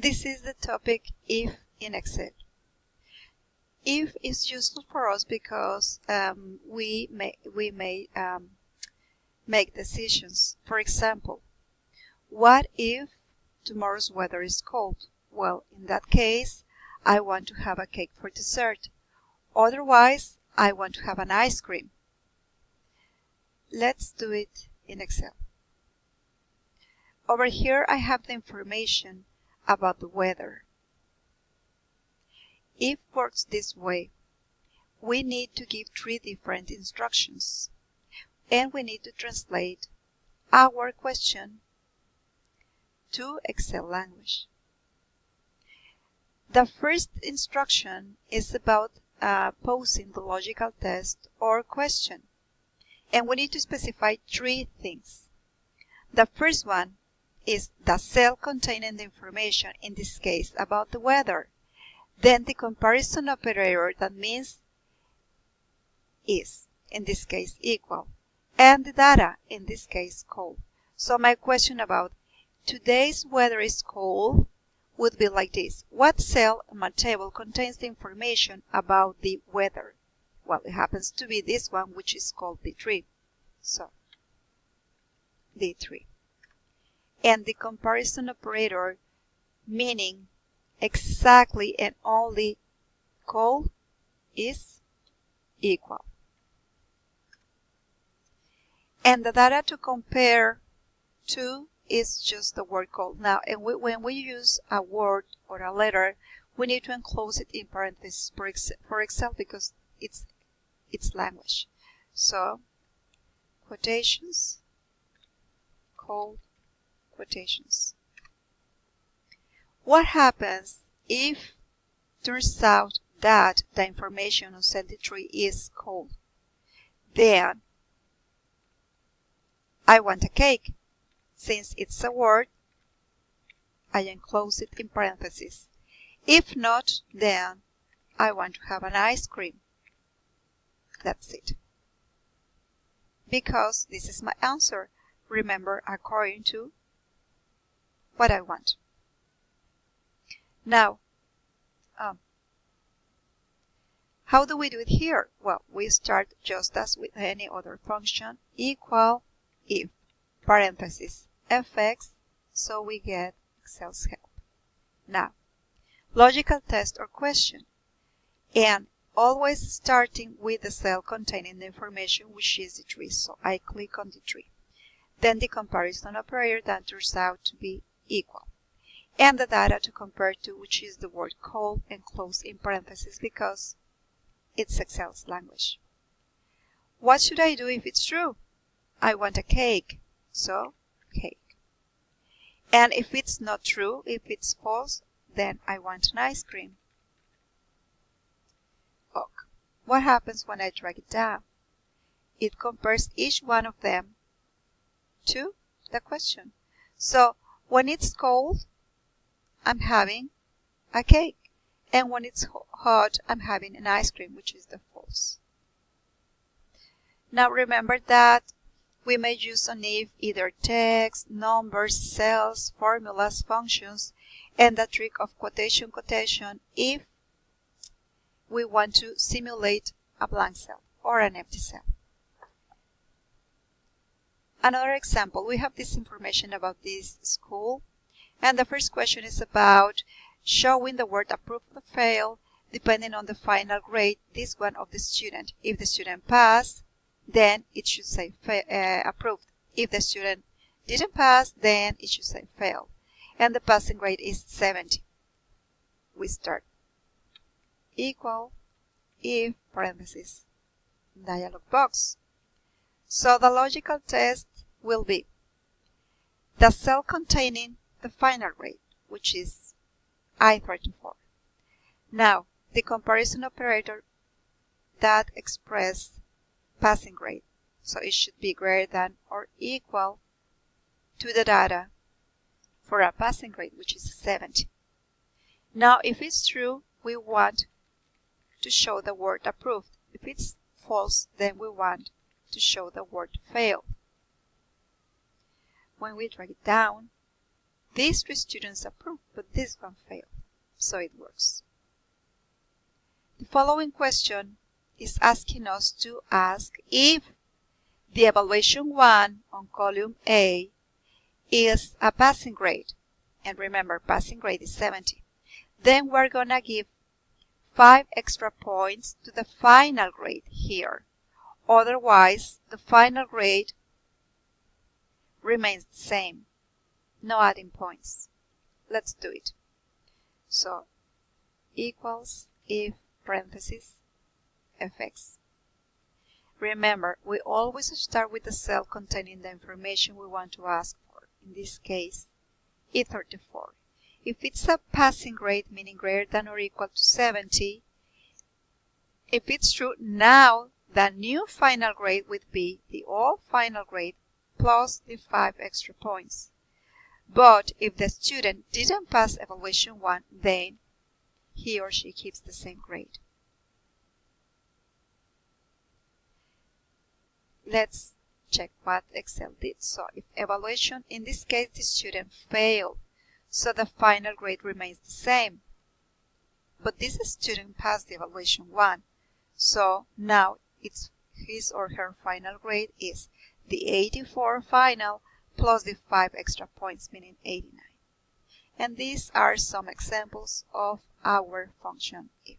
This is the topic if in Excel. If is useful for us because we may make decisions. For example, what if tomorrow's weather is cold? Well, in that case, I want to have a cake for dessert. Otherwise, I want to have an ice cream. Let's do it in Excel. Over here, I have the information about the weather. If works this way, we need to give 3 different instructions, and we need to translate our question to Excel language. The first instruction is about posing the logical test or question, and we need to specify 3 things. The first one is the cell containing the information, in this case about the weather. Then the comparison operator, that means is, in this case equal, and the data, in this case cold. So my question about today's weather is cold would be like this. What cell in my table contains the information about the weather? Well, it happens to be this one, which is called D3. So D3. And the comparison operator, meaning exactly and only cold, is equal. And the data to compare to is just the word cold. Now, and when we use a word or a letter, we need to enclose it in parentheses for Excel because it's language. So, quotations, cold, quotations. What happens if turns out that the information on cell D3 is cold? Then I want a cake. Since it's a word, I enclose it in parentheses. If not, then I want to have an ice cream. That's it. Because this is my answer, remember, according to what I want. Now, how do we do it here? Well, we start just as with any other function, equal if, parentheses, fx, so we get Excel's help. Now, logical test or question, and always starting with the cell containing the information, which is D3, so I click on D3. Then the comparison operator that turns out to be equal. And the data to compare to, which is the word cold, enclosed in parentheses because it's Excel's language. What should I do if it's true? I want a cake, so cake. And if it's not true, if it's false, then I want an ice cream. Okay. What happens when I drag it down? It compares each one of them to the question. So when it's cold, I'm having a cake. And when it's hot, I'm having an ice cream, which is the false. Now remember that we may use on if either text, numbers, cells, formulas, functions, and the trick of quotation if we want to simulate a blank cell or an empty cell. Another example, we have this information about this school, and the first question is about showing the word approved or fail depending on the final grade, this one of the student. If the student passed, then it should say approved. If the student didn't pass, then it should say failed. And the passing grade is 70. We start equal if parentheses dialog box. So the logical test will be the cell containing the final grade, which is I-34. Now, the comparison operator that express passing grade. So it should be greater than or equal to the data for a passing grade, which is 70. Now, if it's true, we want to show the word approved. If it's false, then we want to show the word failed. When we drag it down, these 3 students approved, but this one failed, so it works. The following question is asking us to ask if the evaluation 1 on column A is a passing grade, and remember passing grade is 70, then we're gonna give 5 extra points to the final grade here. Otherwise, the final grade remains the same. No adding points. Let's do it. So, equals if parentheses fx. Remember, we always start with the cell containing the information we want to ask for. In this case, E34. If it's a passing grade, meaning greater than or equal to 70, if it's true, now the new final grade would be the old final grade plus the 5 extra points. But if the student didn't pass evaluation 1, then he or she keeps the same grade. Let's check what Excel did. So if evaluation, in this case the student failed, so the final grade remains the same. But this student passed the evaluation 1, so now it's his or her final grade is the 84 final plus the 5 extra points, meaning 89. And these are some examples of our function if.